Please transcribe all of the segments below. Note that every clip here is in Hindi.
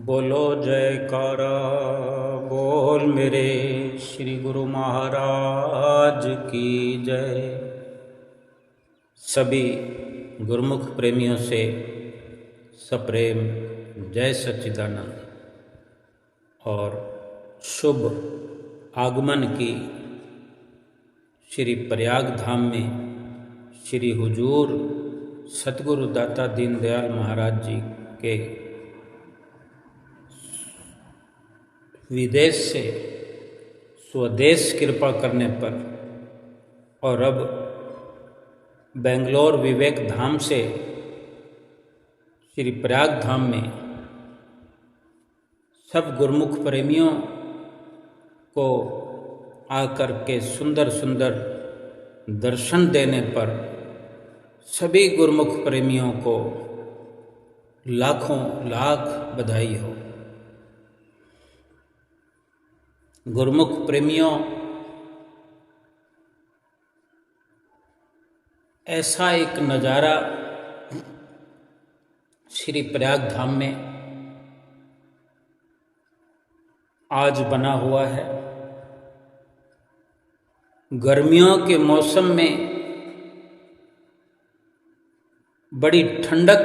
बोलो जयकारा बोल मेरे श्री गुरु महाराज की जय। सभी गुरुमुख प्रेमियों से सप्रेम जय सच्चिदानंद और शुभ आगमन की श्री प्रयाग धाम में श्री हुजूर सतगुरु दाता दीनदयाल महाराज जी के विदेश से स्वदेश कृपा करने पर और अब बेंगलोर विवेक धाम से श्री प्रयाग धाम में सब गुरुमुख प्रेमियों को आकर के सुंदर सुंदर दर्शन देने पर सभी गुरुमुख प्रेमियों को लाखों लाख बधाई हो। गुरुमुख प्रेमियों, ऐसा एक नज़ारा श्री प्रयाग धाम में आज बना हुआ है। गर्मियों के मौसम में बड़ी ठंडक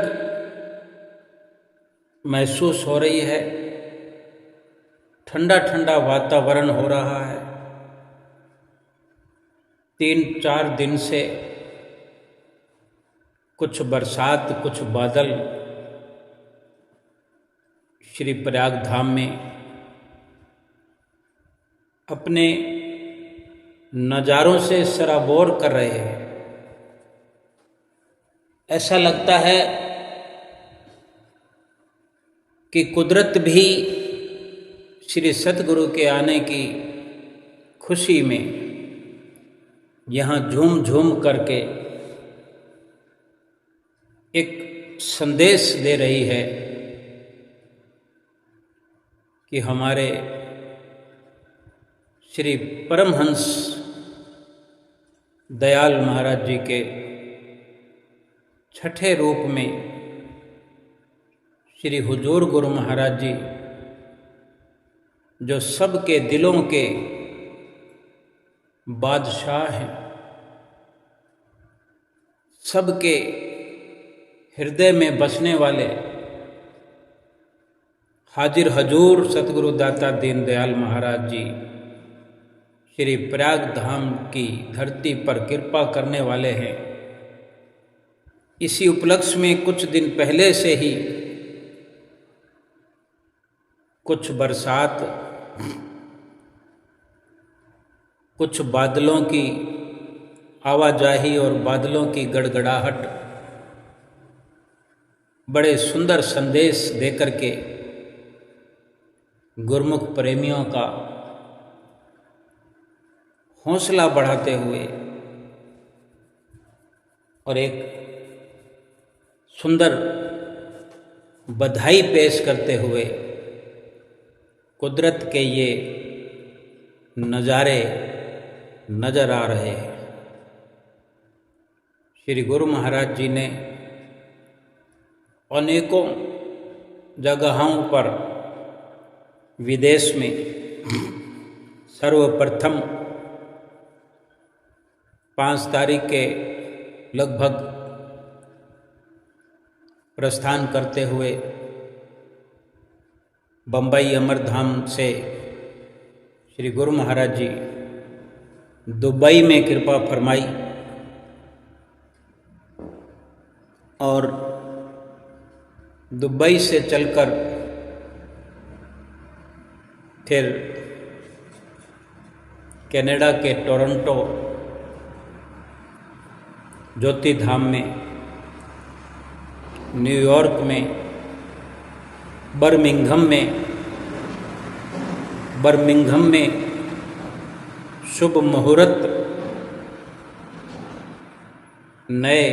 महसूस हो रही है, ठंडा ठंडा वातावरण हो रहा है। 3-4 दिन से कुछ बरसात कुछ बादल श्री प्रयाग धाम में अपने नज़ारों से सराबोर कर रहे हैं। ऐसा लगता है कि कुदरत भी श्री सतगुरु के आने की खुशी में यहाँ झूम झूम करके एक संदेश दे रही है कि हमारे श्री परमहंस दयाल महाराज जी के छठे रूप में श्री हुजूर गुरु महाराज जी, जो सबके दिलों के बादशाह हैं, सबके हृदय में बसने वाले हाजिर हजूर सतगुरु दाता दीनदयाल महाराज जी श्री प्रयाग धाम की धरती पर कृपा करने वाले हैं। इसी उपलक्ष्य में कुछ दिन पहले से ही कुछ बरसात, कुछ बादलों की आवाजाही और बादलों की गड़गड़ाहट बड़े सुंदर संदेश देकर के गुरुमुख प्रेमियों का हौसला बढ़ाते हुए और एक सुंदर बधाई पेश करते हुए कुदरत के ये नज़ारे नज़र आ रहे हैं। श्री गुरु महाराज जी ने अनेकों जगहों पर विदेश में सर्वप्रथम 5 तारीख के लगभग प्रस्थान करते हुए बम्बई अमरधाम से श्री गुरु महाराज जी दुबई में कृपा फरमाई और दुबई से चलकर फिर कनाडा के टोरंटो ज्योति धाम में, न्यूयॉर्क में, बर्मिंघम में शुभ मुहूर्त नए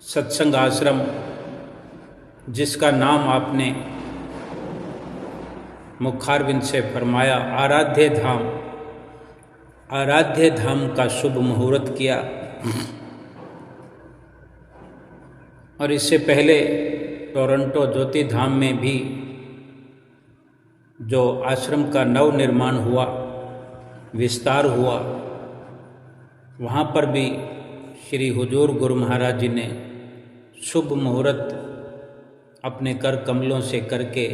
सत्संग आश्रम, जिसका नाम आपने मुखारविंद से फरमाया आराध्य धाम का शुभ मुहूर्त किया। और इससे पहले टोरंटो ज्योति धाम में भी जो आश्रम का नव निर्माण हुआ, विस्तार हुआ, वहाँ पर भी श्री हुजूर गुरु महाराज जी ने शुभ मुहूर्त अपने कर कमलों से करके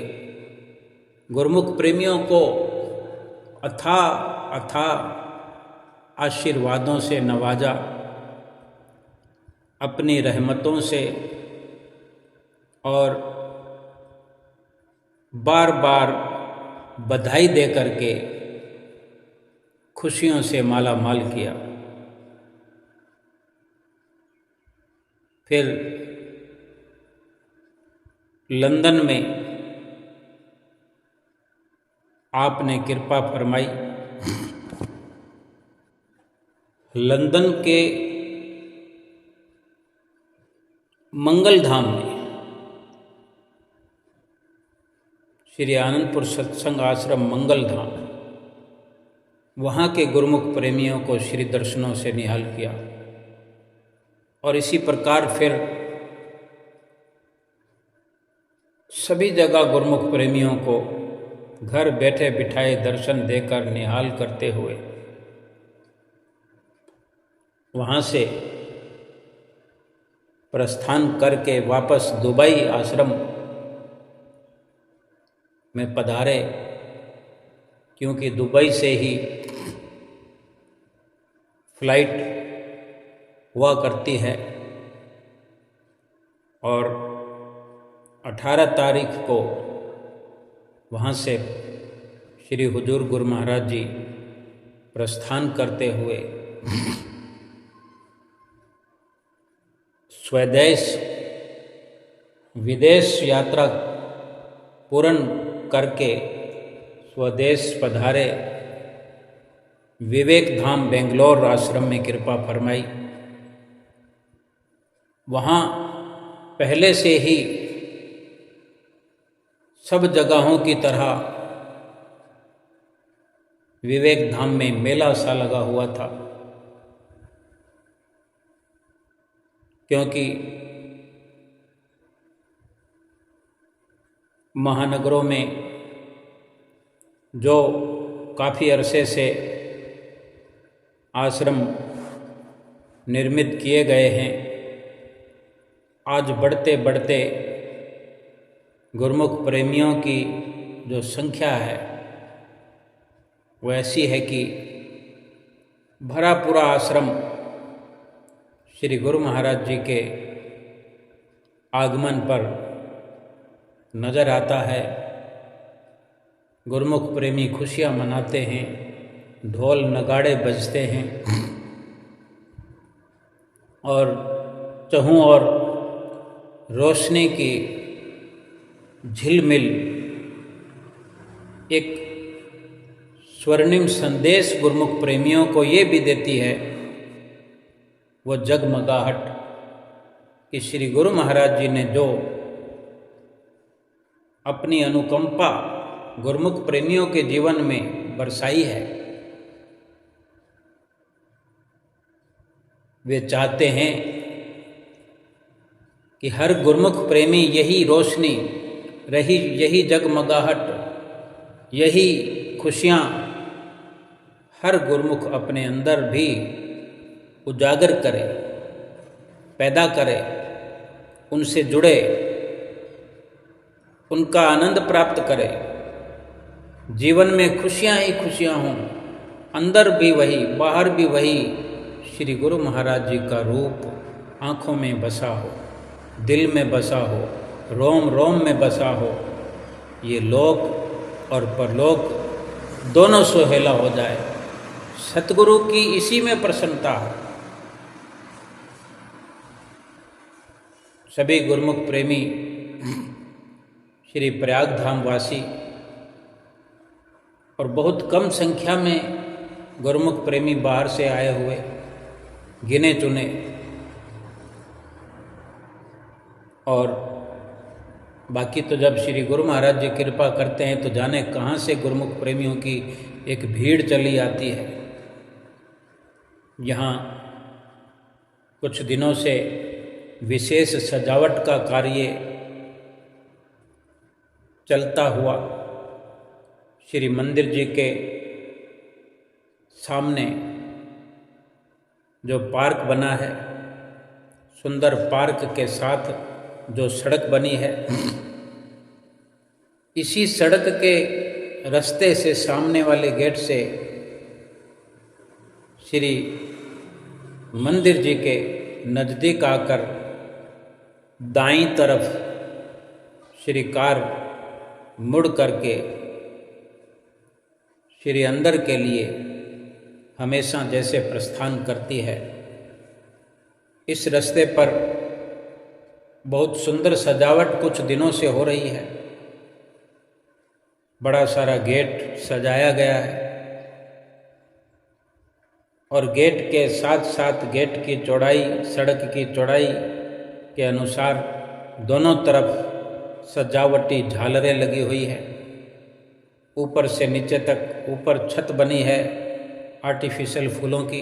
गुरुमुख प्रेमियों को अथाह आशीर्वादों से नवाजा, अपनी रहमतों से, और बार बार बधाई दे करके खुशियों से माला माल किया। फिर लंदन में आपने कृपा फरमाई। लंदन के मंगल धाम में श्री आनंदपुर सत्संग आश्रम मंगल धाम, वहाँ के गुरुमुख प्रेमियों को श्री दर्शनों से निहाल किया। और इसी प्रकार फिर सभी जगह गुरुमुख प्रेमियों को घर बैठे बिठाए दर्शन देकर निहाल करते हुए वहाँ से प्रस्थान करके वापस दुबई आश्रम में पधारे, क्योंकि दुबई से ही फ्लाइट हुआ करती है। और 18 तारीख को वहाँ से श्री हुजूर गुरु महाराज जी प्रस्थान करते हुए स्वदेश विदेश यात्रा पूर्ण करके स्वदेश पधारे। विवेक धाम बेंगलोर आश्रम में कृपा फरमाई। वहाँ पहले से ही सब जगहों की तरह विवेक धाम में मेला सा लगा हुआ था, क्योंकि महानगरों में जो काफ़ी अरसे से आश्रम निर्मित किए गए हैं, आज बढ़ते बढ़ते गुरुमुख प्रेमियों की जो संख्या है वो ऐसी है कि भरा पूरा आश्रम श्री गुरु महाराज जी के आगमन पर नज़र आता है। गुरुमुख प्रेमी खुशियाँ मनाते हैं, ढोल नगाड़े बजते हैं और चहूँ और रोशनी की झिलमिल एक स्वर्णिम संदेश गुरुमुख प्रेमियों को ये भी देती है, वो जगमगाहट, कि श्री गुरु महाराज जी ने जो अपनी अनुकंपा गुरुमुख प्रेमियों के जीवन में बरसाई है, वे चाहते हैं कि हर गुरुमुख प्रेमी यही रोशनी रही, यही जगमगाहट, यही खुशियाँ हर गुरुमुख अपने अंदर भी उजागर करे, पैदा करे, उनसे जुड़े, उनका आनंद प्राप्त करे, जीवन में खुशियाँ ही खुशियाँ हों, अंदर भी वही बाहर भी वही श्री गुरु महाराज जी का रूप आँखों में बसा हो, दिल में बसा हो, रोम रोम में बसा हो, ये लोक और परलोक दोनों सुहेला हो जाए। सतगुरु की इसी में प्रसन्नता है। सभी गुरुमुख प्रेमी श्री प्रयाग धाम वासी और बहुत कम संख्या में गुरुमुख प्रेमी बाहर से आए हुए गिने चुने, और बाकी तो जब श्री गुरु महाराज जी कृपा करते हैं तो जाने कहाँ से गुरुमुख प्रेमियों की एक भीड़ चली आती है। यहाँ कुछ दिनों से विशेष सजावट का कार्य चलता हुआ श्री मंदिर जी के सामने जो पार्क बना है, सुंदर पार्क के साथ जो सड़क बनी है, इसी सड़क के रास्ते से सामने वाले गेट से श्री मंदिर जी के नज़दीक आकर दाईं तरफ श्री कार मुड़ करके श्री अंदर के लिए हमेशा जैसे प्रस्थान करती है। इस रास्ते पर बहुत सुंदर सजावट कुछ दिनों से हो रही है। बड़ा सारा गेट सजाया गया है और गेट के साथ साथ गेट की चौड़ाई, सड़क की चौड़ाई के अनुसार दोनों तरफ सजावटी झालरें लगी हुई है। ऊपर से नीचे तक ऊपर छत बनी है आर्टिफिशियल फूलों की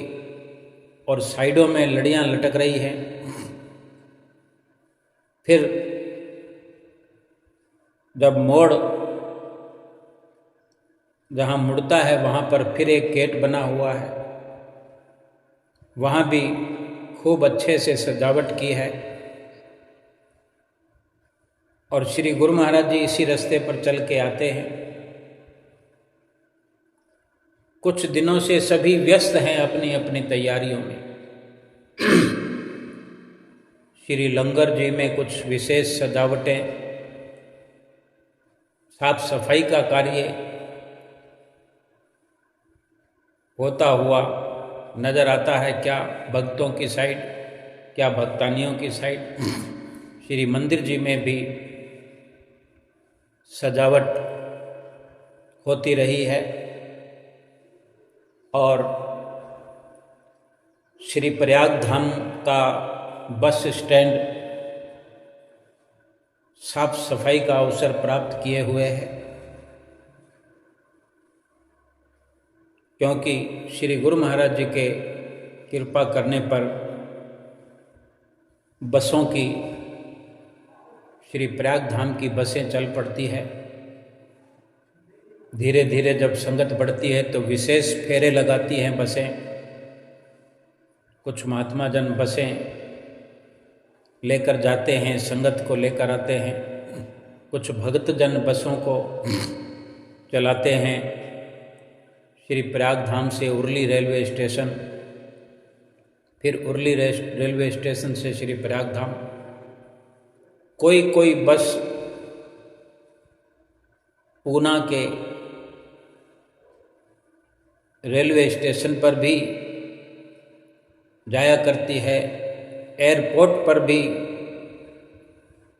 और साइडों में लड़ियां लटक रही हैं। फिर जब मोड़ जहाँ मुड़ता है वहाँ पर फिर एक गेट बना हुआ है, वहाँ भी खूब अच्छे से सजावट की है। और श्री गुरु महाराज जी इसी रास्ते पर चल के आते हैं। कुछ दिनों से सभी व्यस्त हैं अपनी अपनी तैयारियों में। श्री लंगर जी में कुछ विशेष सजावटें, साफ सफाई का कार्य होता हुआ नज़र आता है, क्या भक्तों की साइड, क्या भक्तानियों की साइड। श्री मंदिर जी में भी सजावट होती रही है और श्री प्रयाग धाम का बस स्टैंड साफ सफाई का अवसर प्राप्त किए हुए है, क्योंकि श्री गुरु महाराज जी के कृपा करने पर बसों की, श्री प्रयाग धाम की बसें चल पड़ती है। धीरे धीरे जब संगत बढ़ती है तो विशेष फेरे लगाती हैं बसें। कुछ महात्मा जन बसें लेकर जाते हैं, संगत को लेकर आते हैं। कुछ भक्त जन बसों को चलाते हैं श्री प्रयाग धाम से उरली रेलवे स्टेशन, फिर उरली रेलवे स्टेशन से श्री प्रयाग धाम। कोई बस पूना के रेलवे स्टेशन पर भी जाया करती है। एयरपोर्ट पर भी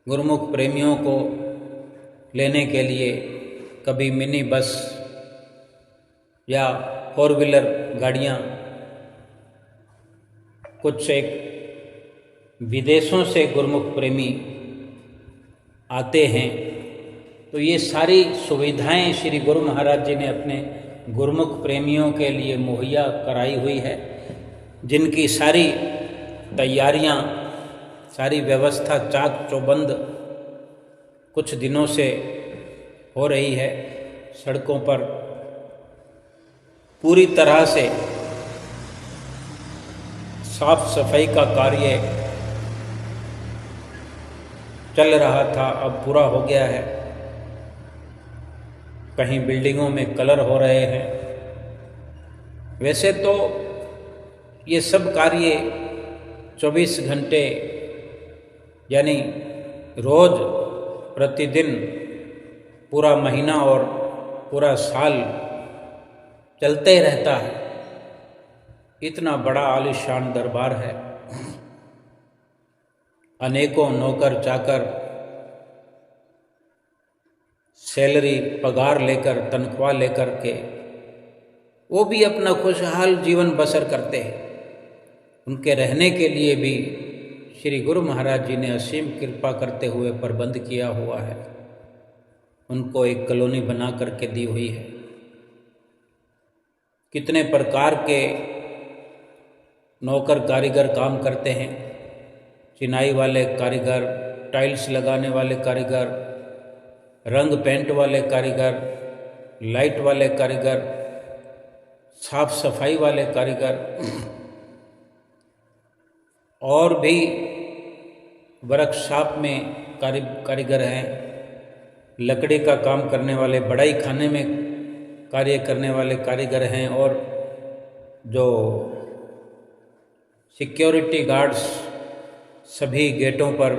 गुरुमुख प्रेमियों को लेने के लिए कभी मिनी बस या 4 व्हीलर गाड़ियाँ, कुछ एक विदेशों से गुरुमुख प्रेमी आते हैं। तो ये सारी सुविधाएं श्री गुरु महाराज जी ने अपने गुरुमुख प्रेमियों के लिए मुहैया कराई हुई है, जिनकी सारी तैयारियां, सारी व्यवस्था चाक चौबंद कुछ दिनों से हो रही है। सड़कों पर पूरी तरह से साफ सफाई का कार्य चल रहा था, अब पूरा हो गया है। कहीं बिल्डिंगों में कलर हो रहे हैं। वैसे तो ये सब कार्य 24 घंटे यानी रोज प्रतिदिन पूरा महीना और पूरा साल चलते ही रहता है। इतना बड़ा आलीशान दरबार है। अनेकों नौकर चाकर सैलरी पगार लेकर, तनख्वाह लेकर के वो भी अपना खुशहाल जीवन बसर करते हैं। उनके रहने के लिए भी श्री गुरु महाराज जी ने असीम कृपा करते हुए प्रबंध किया हुआ है। उनको एक कॉलोनी बना करके दी हुई है। कितने प्रकार के नौकर कारीगर काम करते हैं। चिनाई वाले कारीगर, टाइल्स लगाने वाले कारीगर, रंग पेंट वाले कारीगर, लाइट वाले कारीगर, साफ सफाई वाले कारीगर और भी वर्कशॉप में कारीगर हैं, लकड़ी का काम करने वाले, बढ़ई खाने में कार्य करने वाले कारीगर हैं, और जो सिक्योरिटी गार्ड्स सभी गेटों पर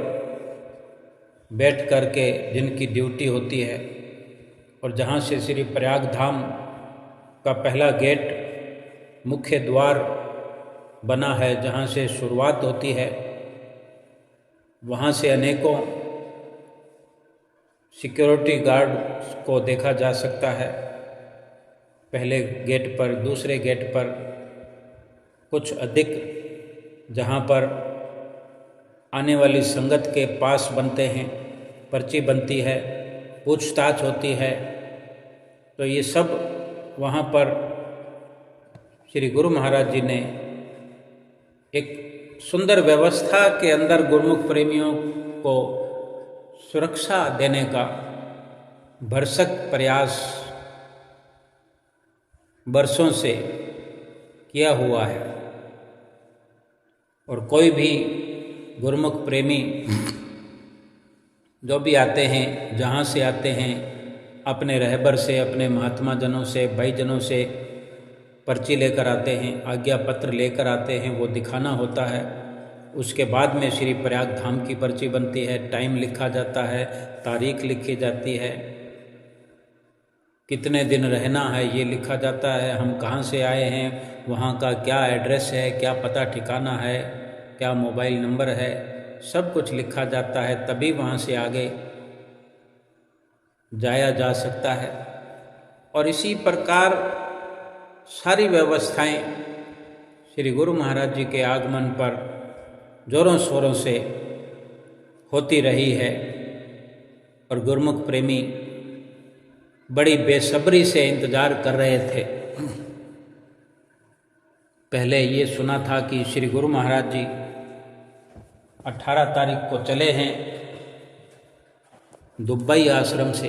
बैठ कर के जिनकी ड्यूटी होती है, और जहाँ से श्री प्रयाग धाम का पहला गेट मुख्य द्वार बना है, जहाँ से शुरुआत होती है, वहाँ से अनेकों सिक्योरिटी गार्ड को देखा जा सकता है। पहले गेट पर, दूसरे गेट पर, कुछ अधिक जहाँ पर आने वाली संगत के पास बनते हैं, पर्ची बनती है, पूछताछ होती है, तो ये सब वहाँ पर श्री गुरु महाराज जी ने एक सुंदर व्यवस्था के अंदर गुरुमुख प्रेमियों को सुरक्षा देने का भरसक प्रयास वर्षों से किया हुआ है। और कोई भी गुरुमुख प्रेमी जो भी आते हैं, जहाँ से आते हैं, अपने रहबर से, अपने महात्मा जनों से, भाई जनों से पर्ची लेकर आते हैं, आज्ञा पत्र लेकर आते हैं, वो दिखाना होता है। उसके बाद में श्री प्रयाग धाम की पर्ची बनती है, टाइम लिखा जाता है, तारीख लिखी जाती है, कितने दिन रहना है ये लिखा जाता है, हम कहाँ से आए हैं, वहाँ का क्या एड्रेस है, क्या पता ठिकाना है, क्या मोबाइल नंबर है, सब कुछ लिखा जाता है, तभी वहाँ से आगे जाया जा सकता है। और इसी प्रकार सारी व्यवस्थाएं श्री गुरु महाराज जी के आगमन पर जोरों शोरों से होती रही है, और गुरुमुख प्रेमी बड़ी बेसब्री से इंतज़ार कर रहे थे। पहले ये सुना था कि श्री गुरु महाराज जी 18 तारीख को चले हैं दुबई आश्रम से,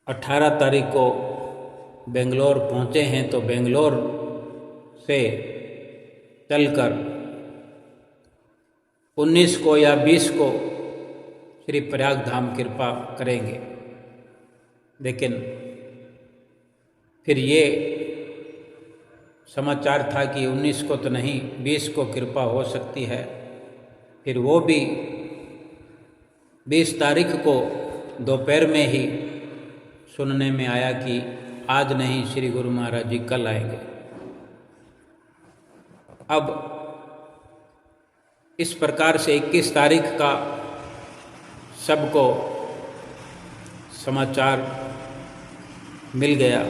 18 तारीख को बेंगलोर पहुँचे हैं, तो बेंगलोर से चलकर 19 को या 20 को श्री प्रयाग धाम कृपा करेंगे। लेकिन फिर ये समाचार था कि 19 को तो नहीं, 20 को कृपा हो सकती है। फिर वो भी 20 तारीख को दोपहर में ही सुनने में आया कि आज नहीं, श्री गुरु महाराज जी कल आएंगे। अब इस प्रकार से 21 तारीख का सबको समाचार मिल गया,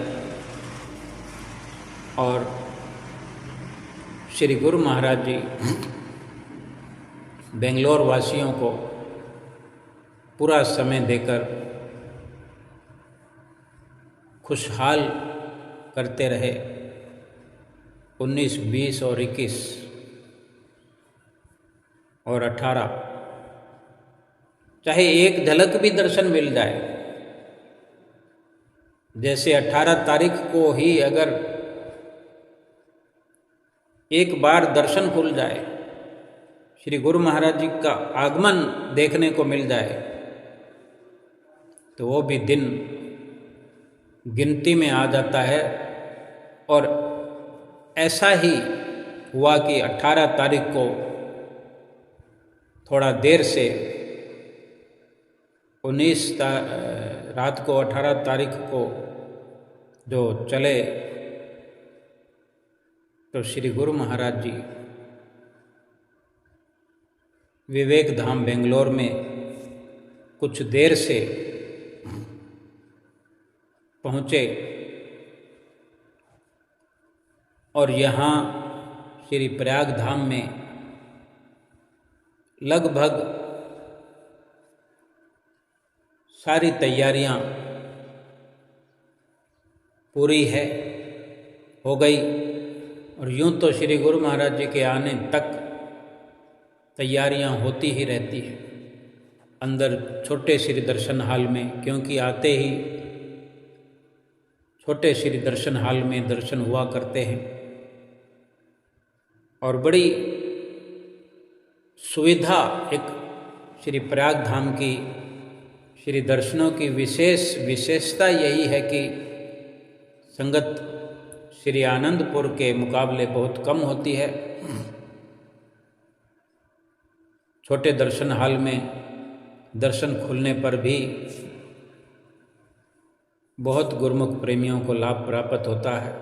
और श्री गुरु महाराज जी बेंगलोर वासियों को पूरा समय देकर खुशहाल करते रहे। 19, 20 और 21 और 18, चाहे एक झलक भी दर्शन मिल जाए, जैसे 18 तारीख को ही अगर एक बार दर्शन खुल जाए, श्री गुरु महाराज जी का आगमन देखने को मिल जाए, तो वो भी दिन गिनती में आ जाता है। और ऐसा ही हुआ कि 18 तारीख को थोड़ा देर से 19 रात को 18 तारीख को जो चले, तो श्री गुरु महाराज जी विवेक धाम बेंगलोर में कुछ देर से पहुँचे, और यहाँ श्री प्रयाग धाम में लगभग सारी तैयारियां पूरी हो गई। और यूं तो श्री गुरु महाराज जी के आने तक तैयारियां होती ही रहती हैं। अंदर छोटे श्री दर्शन हाल में, क्योंकि आते ही छोटे श्री दर्शन हाल में दर्शन हुआ करते हैं और बड़ी सुविधा, एक श्री प्रयाग धाम की श्री दर्शनों की विशेषता यही है कि संगत श्री आनंदपुर के मुकाबले बहुत कम होती है। छोटे दर्शन हाल में दर्शन खुलने पर भी बहुत गुरुमुख प्रेमियों को लाभ प्राप्त होता है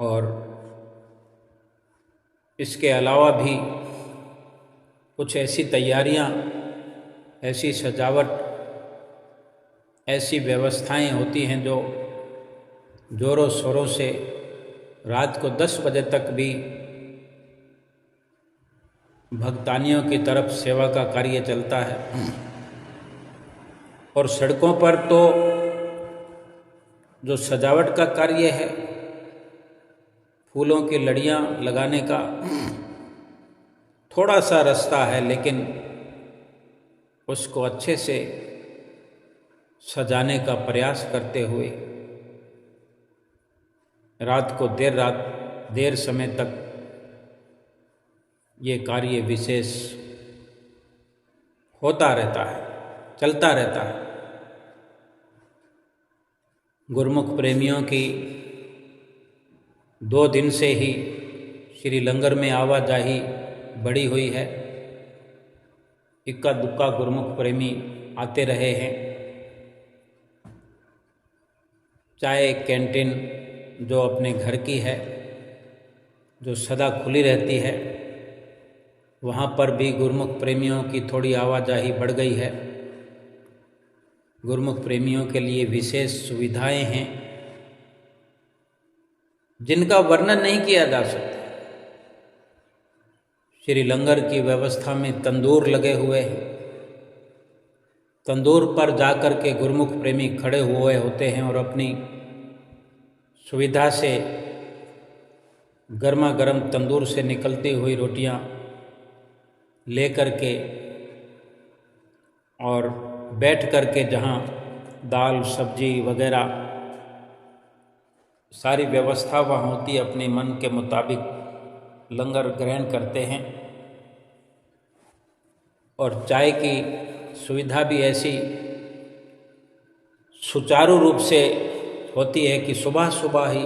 और इसके अलावा भी कुछ ऐसी तैयारियां, ऐसी सजावट, ऐसी व्यवस्थाएं होती हैं जो जोरों शोरों से रात को 10 बजे तक भी भक्तानियों की तरफ सेवा का कार्य चलता है। और सड़कों पर तो जो सजावट का कार्य है, फूलों की लड़ियां लगाने का थोड़ा सा रास्ता है, लेकिन उसको अच्छे से सजाने का प्रयास करते हुए रात को देर समय तक ये कार्य विशेष होता रहता है, चलता रहता है। गुरुमुख प्रेमियों की 2 दिन से ही श्री लंगर में आवाजाही बढ़ी हुई है। इक्का दुक्का गुरुमुख प्रेमी आते रहे हैं। चाय कैंटीन जो अपने घर की है, जो सदा खुली रहती है, वहाँ पर भी गुरुमुख प्रेमियों की थोड़ी आवाजाही बढ़ गई है। गुरुमुख प्रेमियों के लिए विशेष सुविधाएं हैं जिनका वर्णन नहीं किया जा सकता। श्री लंगर की व्यवस्था में तंदूर लगे हुए हैं। तंदूर पर जाकर के गुरुमुख प्रेमी खड़े हुए होते हैं और अपनी सुविधा से गर्मा गर्म तंदूर से निकलती हुई रोटियां लेकर के और बैठ कर के जहाँ दाल सब्जी वगैरह सारी व्यवस्था वहाँ होती, अपने मन के मुताबिक लंगर ग्रहण करते हैं। और चाय की सुविधा भी ऐसी सुचारू रूप से होती है कि सुबह सुबह ही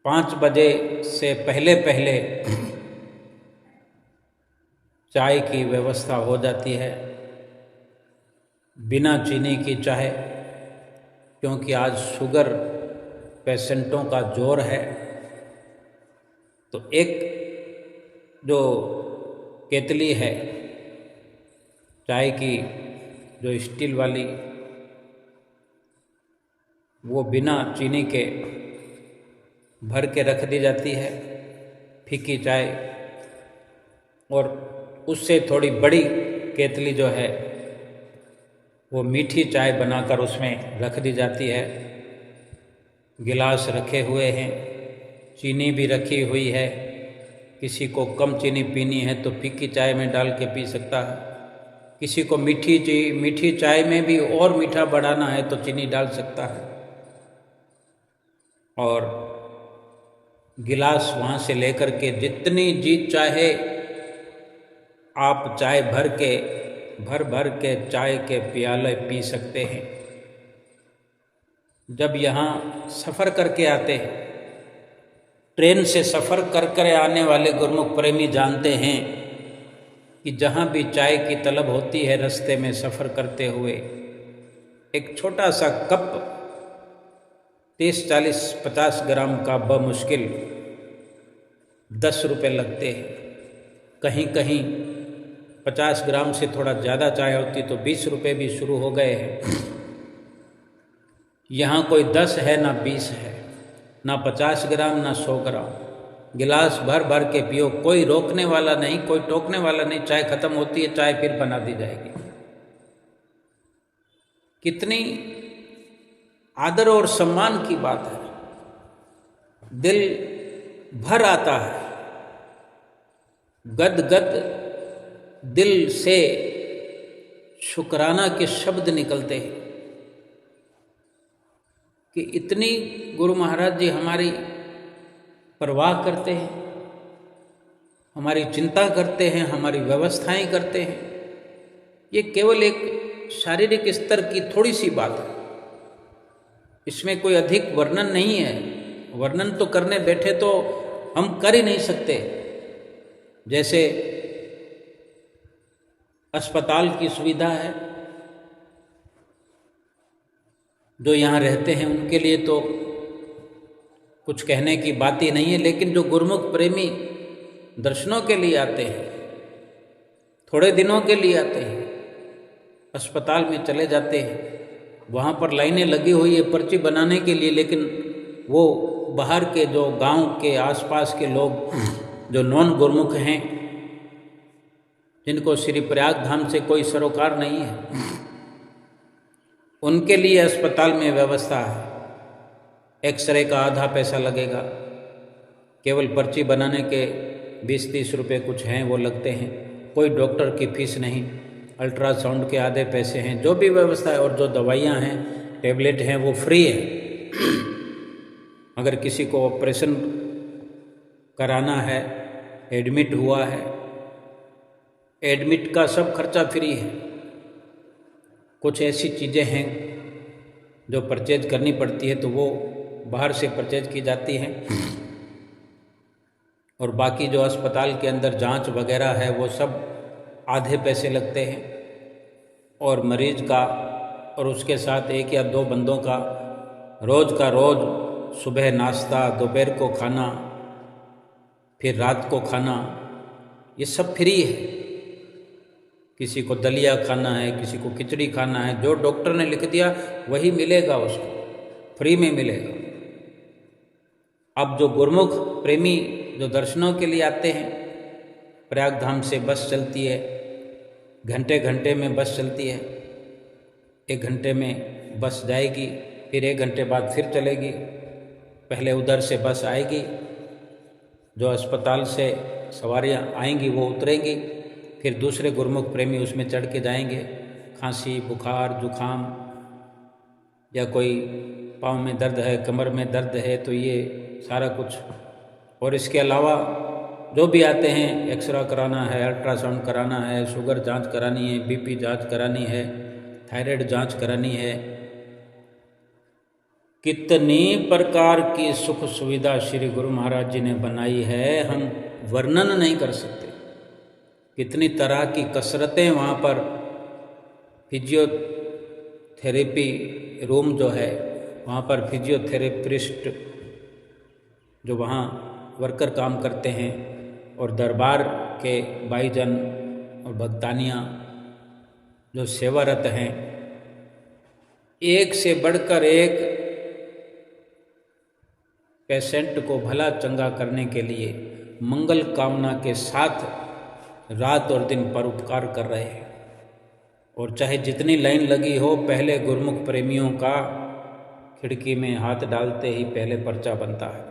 5 बजे से पहले पहले चाय की व्यवस्था हो जाती है, बिना चीनी की चाय, क्योंकि आज शुगर पेशेंटों का जोर है। तो एक जो केतली है चाय की, जो स्टील वाली, वो बिना चीनी के भर के रख दी जाती है, फीकी चाय। और उससे थोड़ी बड़ी केतली जो है वो मीठी चाय बनाकर उसमें रख दी जाती है। गिलास रखे हुए हैं, चीनी भी रखी हुई है। किसी को कम चीनी पीनी है तो फीकी चाय में डाल के पी सकता है। किसी को मीठी चाय में भी और मीठा बढ़ाना है तो चीनी डाल सकता है। और गिलास वहाँ से लेकर के जितनी जी चाहे आप चाय भर के चाय के प्याले पी सकते हैं। जब यहाँ सफ़र करके आते हैं, ट्रेन से सफ़र कर आने वाले गुरुमुख प्रेमी जानते हैं कि जहाँ भी चाय की तलब होती है, रास्ते में सफ़र करते हुए एक छोटा सा कप 30, 40, 50 ग्राम का बमुश्किल 10 रुपये लगते हैं। कहीं कहीं 50 ग्राम से थोड़ा ज़्यादा चाय होती तो 20 रुपये भी शुरू हो गए हैं। यहाँ कोई 10 है ना 20 है, ना 50 ग्राम ना 100 ग्राम। गिलास भर भर के पियो, कोई रोकने वाला नहीं, कोई टोकने वाला नहीं। चाय खत्म होती है, चाय फिर बना दी जाएगी। कितनी आदर और सम्मान की बात है। दिल भर आता है, गद गद दिल से शुक्राना के शब्द निकलते हैं कि इतनी गुरु महाराज जी हमारी परवाह करते हैं, हमारी चिंता करते हैं, हमारी व्यवस्थाएं करते हैं। ये केवल एक शारीरिक स्तर की थोड़ी सी बात है, इसमें कोई अधिक वर्णन नहीं है। वर्णन तो करने बैठे तो हम कर ही नहीं सकते। जैसे अस्पताल की सुविधा है, जो यहाँ रहते हैं उनके लिए तो कुछ कहने की बात ही नहीं है, लेकिन जो गुरुमुख प्रेमी दर्शनों के लिए आते हैं, थोड़े दिनों के लिए आते हैं, अस्पताल में चले जाते हैं, वहाँ पर लाइनें लगी हुई है पर्ची बनाने के लिए, लेकिन वो बाहर के जो गांव के आसपास के लोग जो नॉन गुरुमुख हैं, जिनको श्री प्रयाग धाम से कोई सरोकार नहीं है, उनके लिए अस्पताल में व्यवस्था है। एक्सरे का आधा पैसा लगेगा, केवल पर्ची बनाने के 20-30 रुपये कुछ हैं वो लगते हैं, कोई डॉक्टर की फीस नहीं, अल्ट्रासाउंड के आधे पैसे हैं, जो भी व्यवस्था है, और जो दवाइयाँ हैं, टेबलेट हैं, वो फ्री है। अगर किसी को ऑपरेशन कराना है, एडमिट हुआ है, एडमिट का सब खर्चा फ्री है। कुछ ऐसी चीज़ें हैं जो परचेज करनी पड़ती है तो वो बाहर से परचेज की जाती हैं, और बाकी जो अस्पताल के अंदर जांच वगैरह है वो सब आधे पैसे लगते हैं। और मरीज का और उसके साथ 1 या 2 बंदों का रोज़ का रोज़ सुबह नाश्ता, दोपहर को खाना, फिर रात को खाना, ये सब फ्री है। किसी को दलिया खाना है, किसी को खिचड़ी खाना है, जो डॉक्टर ने लिख दिया वही मिलेगा, उसको फ्री में मिलेगा। अब जो गुरुमुख प्रेमी जो दर्शनों के लिए आते हैं, प्रयाग धाम से बस चलती है, घंटे घंटे में बस चलती है, 1 घंटे में बस जाएगी, फिर 1 घंटे बाद फिर चलेगी। पहले उधर से बस आएगी, जो अस्पताल से सवारियां आएंगी वो उतरेंगी, फिर दूसरे गुरुमुख प्रेमी उसमें चढ़ के जाएंगे। खांसी, बुखार, जुखाम या कोई पाँव में दर्द है, कमर में दर्द है, तो ये सारा कुछ। और इसके अलावा जो भी आते हैं, एक्सरा कराना है, अल्ट्रासाउंड कराना है, शुगर जांच करानी है, बीपी जांच करानी है, थायराइड जांच करानी है, कितनी प्रकार की सुख सुविधा श्री गुरु महाराज जी ने बनाई है, हम वर्णन नहीं कर सकते। कितनी तरह की कसरतें वहाँ पर, फिजियोथेरेपी रूम जो है वहाँ पर फिजियोथेरेपिस्ट जो वहाँ वर्कर काम करते हैं, और दरबार के भाईजन और भक्तानियाँ जो सेवारत हैं, एक से बढ़कर एक पेशेंट को भला चंगा करने के लिए मंगल कामना के साथ रात और दिन परोपकार कर रहे हैं। और चाहे जितनी लाइन लगी हो, पहले गुरुमुख प्रेमियों का खिड़की में हाथ डालते ही पहले पर्चा बनता है।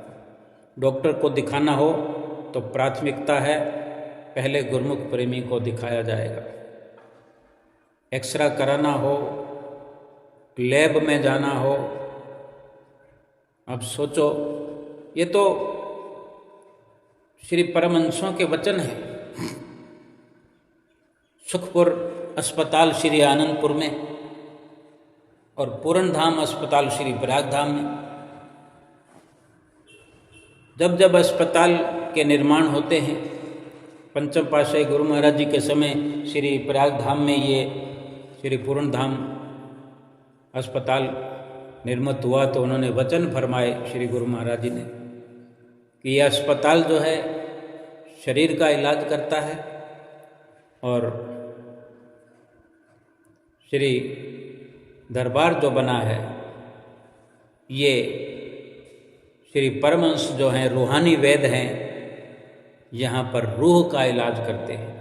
डॉक्टर को दिखाना हो तो प्राथमिकता है पहले गुरुमुख प्रेमी को दिखाया जाएगा। एक्सरा कराना हो, लैब में जाना हो, अब सोचो, ये तो श्री परमहंसों के वचन हैं। सुखपुर अस्पताल श्री आनंदपुर में और पूर्ण धाम अस्पताल श्री प्रयाग धाम में जब जब अस्पताल के निर्माण होते हैं, पंचम पातशाही गुरु महाराज जी के समय श्री प्रयाग धाम में ये श्री पूर्ण धाम अस्पताल निर्मित हुआ, तो उन्होंने वचन फरमाए श्री गुरु महाराज जी ने कि यह अस्पताल जो है शरीर का इलाज करता है, और श्री दरबार जो बना है ये श्री परमहंस जो हैं रूहानी वैद्य हैं, यहाँ पर रूह का इलाज करते हैं।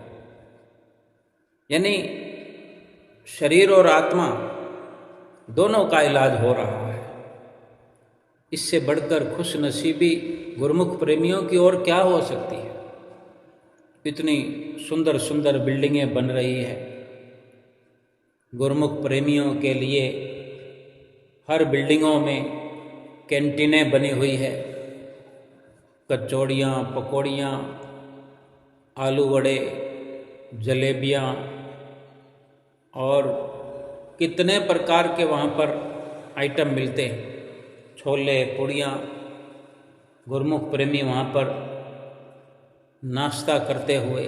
यानी शरीर और आत्मा दोनों का इलाज हो रहा है। इससे बढ़कर खुश नसीबी गुरुमुख प्रेमियों की ओर क्या हो सकती है। कितनी सुंदर सुंदर बिल्डिंगें बन रही है। गुरुमुख प्रेमियों के लिए हर बिल्डिंगों में कैंटीनें बनी हुई है। कचौड़ियाँ, पकौड़ियाँ, आलू वड़े, जलेबियाँ और कितने प्रकार के वहाँ पर आइटम मिलते हैं। छोले, पूड़ियाँ। गुरुमुख प्रेमी वहाँ पर नाश्ता करते हुए,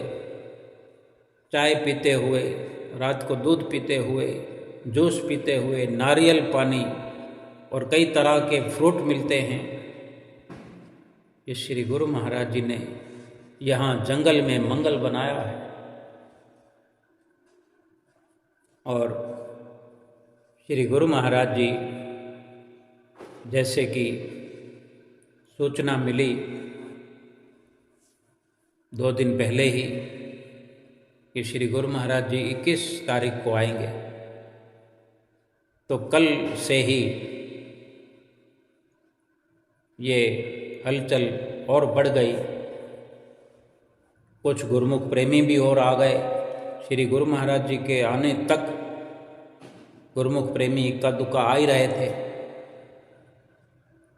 चाय पीते हुए, रात को दूध पीते हुए, जूस पीते हुए, नारियल पानी और कई तरह के फ्रूट मिलते हैं। ये श्री गुरु महाराज जी ने यहाँ जंगल में मंगल बनाया है। और श्री गुरु महाराज जी जैसे कि सूचना मिली 2 दिन पहले ही कि श्री गुरु महाराज जी 21 तारीख को आएंगे, तो कल से ही ये हलचल और बढ़ गई। कुछ गुरुमुख प्रेमी भी और आ गए। श्री गुरु महाराज जी के आने तक गुरुमुख प्रेमी इक्का दुक्का आ ही रहे थे।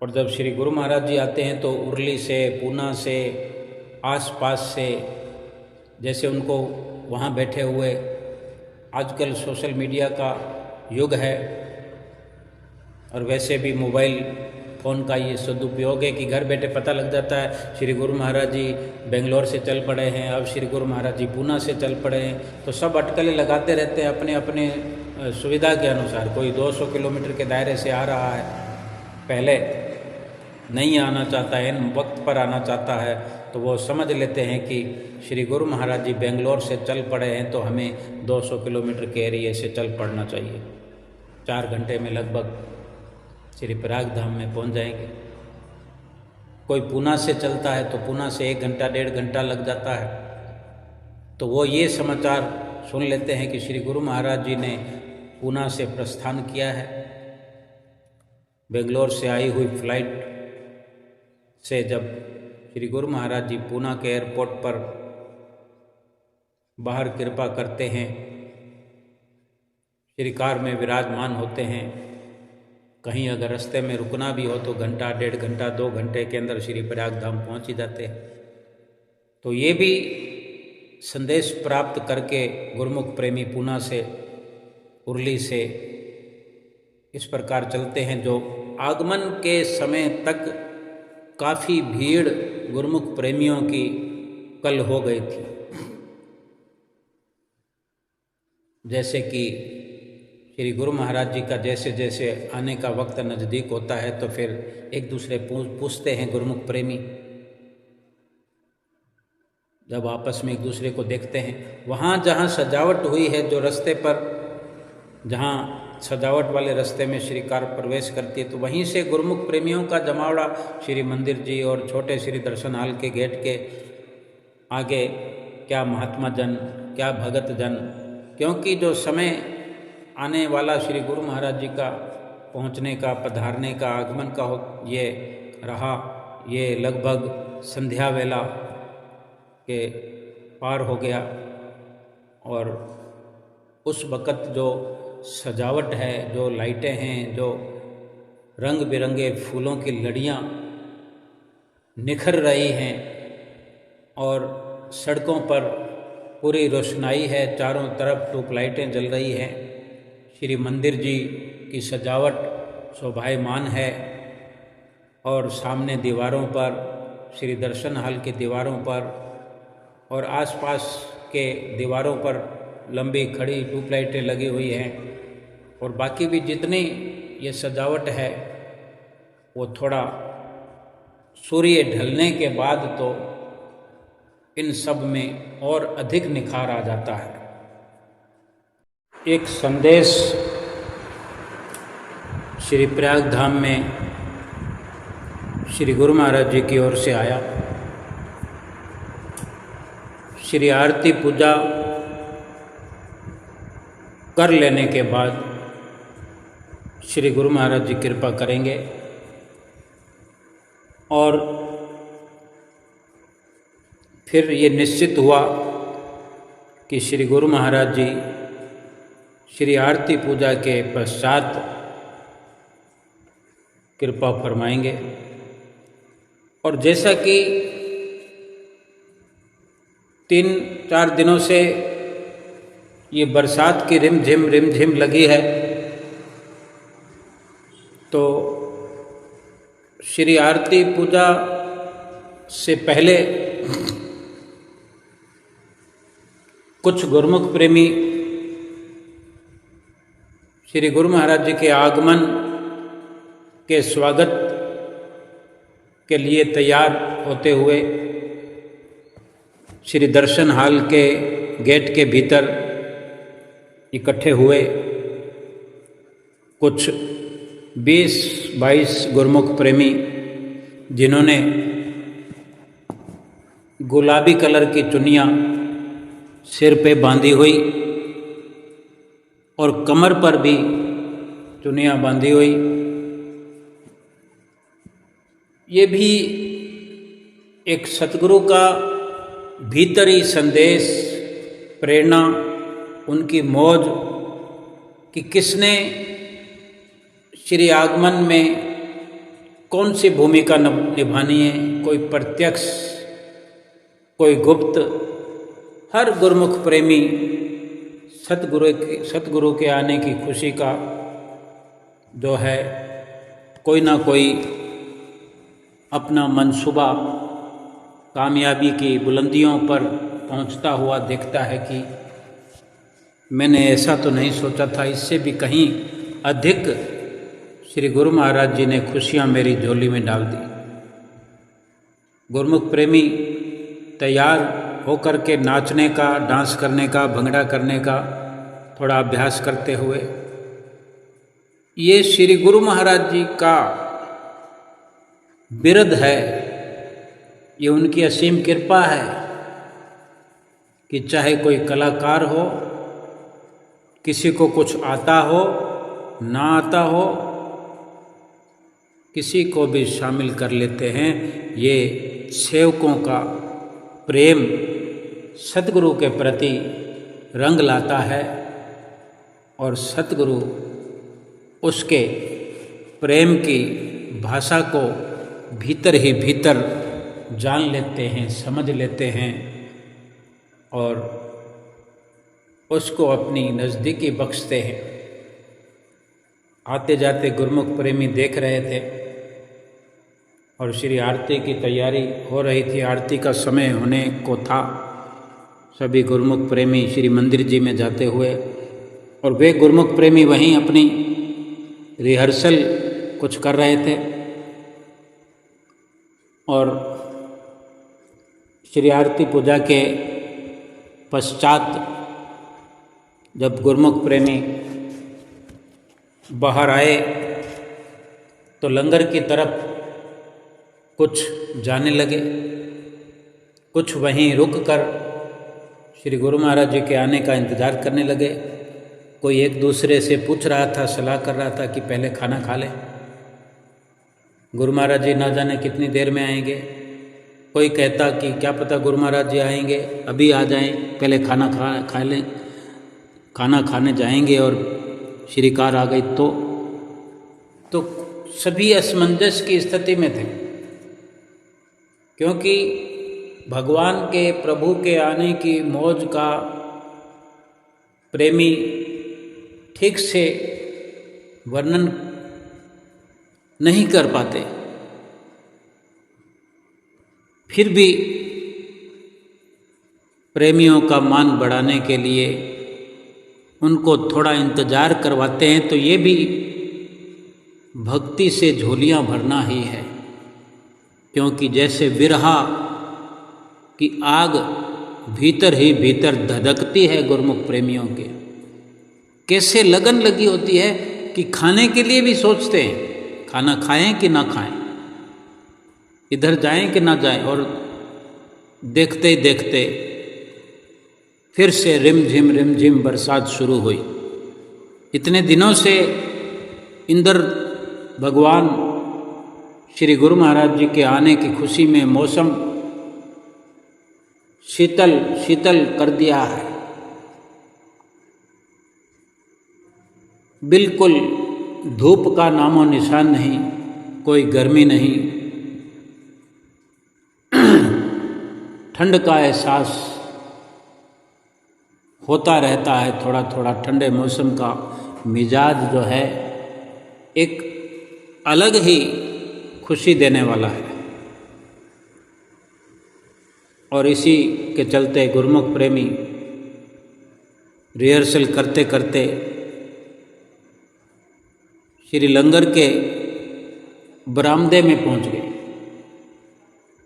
और जब श्री गुरु महाराज जी आते हैं तो उरली से, पूना से, आसपास से, जैसे उनको वहाँ बैठे हुए, आजकल सोशल मीडिया का युग है और वैसे भी मोबाइल फ़ोन का ये सदुपयोग है कि घर बैठे पता लग जाता है श्री गुरु महाराज जी बेंगलोर से चल पड़े हैं, अब श्री गुरु महाराज जी पूना से चल पड़े हैं। तो सब अटकलें लगाते रहते हैं अपने अपने सुविधा के अनुसार। कोई 200 किलोमीटर के दायरे से आ रहा है, पहले नहीं आना चाहता है, इन वक्त पर आना चाहता है, तो वो समझ लेते हैं कि श्री गुरु महाराज जी बेंगलोर से चल पड़े हैं तो हमें 200 किलोमीटर के एरिए से चल पड़ना चाहिए। 4 घंटे में लगभग श्री प्रयाग धाम में पहुंच जाएंगे। कोई पूना से चलता है तो पूना से 1 घंटा 1.5 घंटा लग जाता है। तो वो ये समाचार सुन लेते हैं कि श्री गुरु महाराज जी ने पूना से प्रस्थान किया है। बेंगलोर से आई हुई फ्लाइट से जब श्री गुरु महाराज जी पूना के एयरपोर्ट पर बाहर कृपा करते हैं, श्री कार में विराजमान होते हैं। कहीं अगर रास्ते में रुकना भी हो तो घंटा 1.5 घंटा 2 घंटे के अंदर श्री प्रयाग धाम पहुँच ही जाते हैं। तो ये भी संदेश प्राप्त करके गुरुमुख प्रेमी पूना से, उरली से इस प्रकार चलते हैं। जो आगमन के समय तक काफ़ी भीड़ गुरुमुख प्रेमियों की कल हो गई थी। जैसे कि श्री गुरु महाराज जी का जैसे जैसे आने का वक्त नज़दीक होता है तो फिर एक दूसरे पूछते हैं गुरुमुख प्रेमी, जब आपस में एक दूसरे को देखते हैं। वहाँ जहाँ सजावट हुई है, जो रास्ते पर जहाँ सजावट वाले रास्ते में श्री कार प्रवेश करती है, तो वहीं से गुरुमुख प्रेमियों का जमावड़ा श्री मंदिर जी और छोटे श्री दर्शन हाल के गेट के आगे, क्या महात्मा जन, क्या भगत जन, क्योंकि जो समय आने वाला श्री गुरु महाराज जी का पहुँचने का, पधारने का, आगमन का ये रहा, ये लगभग संध्या वेला के पार हो गया। और उस वक़्त जो सजावट है, जो लाइटें हैं, जो रंग बिरंगे फूलों की लड़ियाँ निखर रही हैं और सड़कों पर पूरी रोशनाई है, चारों तरफ ट्यूबलाइटें जल रही हैं। श्री मंदिर जी की सजावट शोभायमान है और सामने दीवारों पर, श्री दर्शन हाल की दीवारों पर और आसपास के दीवारों पर लंबी खड़ी ट्यूबलाइटें लगी हुई हैं। और बाकी भी जितनी ये सजावट है वो थोड़ा सूर्य ढलने के बाद तो इन सब में और अधिक निखार आ जाता है। एक संदेश श्री प्रयाग धाम में श्री गुरु महाराज जी की ओर से आया। श्री आरती पूजा कर लेने के बाद श्री गुरु महाराज जी कृपा करेंगे और फिर ये निश्चित हुआ कि श्री गुरु महाराज जी श्री आरती पूजा के पश्चात कृपा फरमाएंगे। और जैसा कि 3-4 दिनों से ये बरसात की रिमझिम लगी है, तो श्री आरती पूजा से पहले कुछ गुरुमुख प्रेमी श्री गुरु महाराज जी के आगमन के स्वागत के लिए तैयार होते हुए श्री दर्शन हाल के गेट के भीतर इकट्ठे हुए। कुछ 20-22 गुरुमुख प्रेमी जिन्होंने गुलाबी कलर की चुन्नियाँ सिर पे बांधी हुई और कमर पर भी चुन्नियाँ बांधी हुई, ये भी एक सतगुरु का भीतरी संदेश, प्रेरणा, उनकी मौज कि किसने श्री आगमन में कौन सी भूमिका निभानी है, कोई प्रत्यक्ष, कोई गुप्त। हर गुरुमुख प्रेमी सतगुरु के आने की खुशी का जो है कोई ना कोई अपना मंसूबा कामयाबी की बुलंदियों पर पहुंचता हुआ देखता है कि मैंने ऐसा तो नहीं सोचा था, इससे भी कहीं अधिक श्री गुरु महाराज जी ने खुशियां मेरी झोली में डाल दी। गुरुमुख प्रेमी तैयार होकर के नाचने का, डांस करने का, भंगड़ा करने का थोड़ा अभ्यास करते हुए, ये श्री गुरु महाराज जी का बिरद है, ये उनकी असीम कृपा है कि चाहे कोई कलाकार हो, किसी को कुछ आता हो ना आता हो, किसी को भी शामिल कर लेते हैं। ये सेवकों का प्रेम सतगुरु के प्रति रंग लाता है और सतगुरु उसके प्रेम की भाषा को भीतर ही भीतर जान लेते हैं, समझ लेते हैं और उसको अपनी नज़दीकी बख्शते हैं। आते जाते गुरुमुख प्रेमी देख रहे थे और श्री आरती की तैयारी हो रही थी, आरती का समय होने को था। सभी गुरुमुख प्रेमी श्री मंदिर जी में जाते हुए और वे गुरुमुख प्रेमी वहीं अपनी रिहर्सल कुछ कर रहे थे और श्री आरती पूजा के पश्चात जब गुरुमुख प्रेमी बाहर आए तो लंगर की तरफ कुछ जाने लगे, कुछ वहीं रुक कर श्री गुरु महाराज जी के आने का इंतज़ार करने लगे। कोई एक दूसरे से पूछ रहा था, सलाह कर रहा था कि पहले खाना खा लें, गुरु महाराज जी ना जाने कितनी देर में आएंगे। कोई कहता कि क्या पता गुरु महाराज जी आएंगे, अभी आ जाएं, पहले खाना खा लें, खाना खाने जाएंगे और श्री कार आ गई तो सभी असमंजस की स्थिति में थे, क्योंकि भगवान के, प्रभु के आने की मौज का प्रेमी ठीक से वर्णन नहीं कर पाते। फिर भी प्रेमियों का मान बढ़ाने के लिए उनको थोड़ा इंतजार करवाते हैं, तो ये भी भक्ति से झोलियां भरना ही है। क्योंकि जैसे विरहा की आग भीतर ही भीतर धधकती है गुरुमुख प्रेमियों के, कैसे लगन लगी होती है कि खाने के लिए भी सोचते हैं खाना खाएं कि ना खाएं, इधर जाएं कि ना जाएं। और देखते ही देखते फिर से रिमझिम बरसात शुरू हुई। इतने दिनों से इंद्र भगवान श्री गुरु महाराज जी के आने की खुशी में मौसम शीतल शीतल कर दिया है। बिल्कुल धूप का नामो निशान नहीं, कोई गर्मी नहीं, ठंड का एहसास होता रहता है। थोड़ा थोड़ा ठंडे मौसम का मिजाज जो है एक अलग ही खुशी देने वाला है। और इसी के चलते गुरुमुख प्रेमी रिहर्सल करते करते श्री लंगर के बरामदे में पहुंच गए,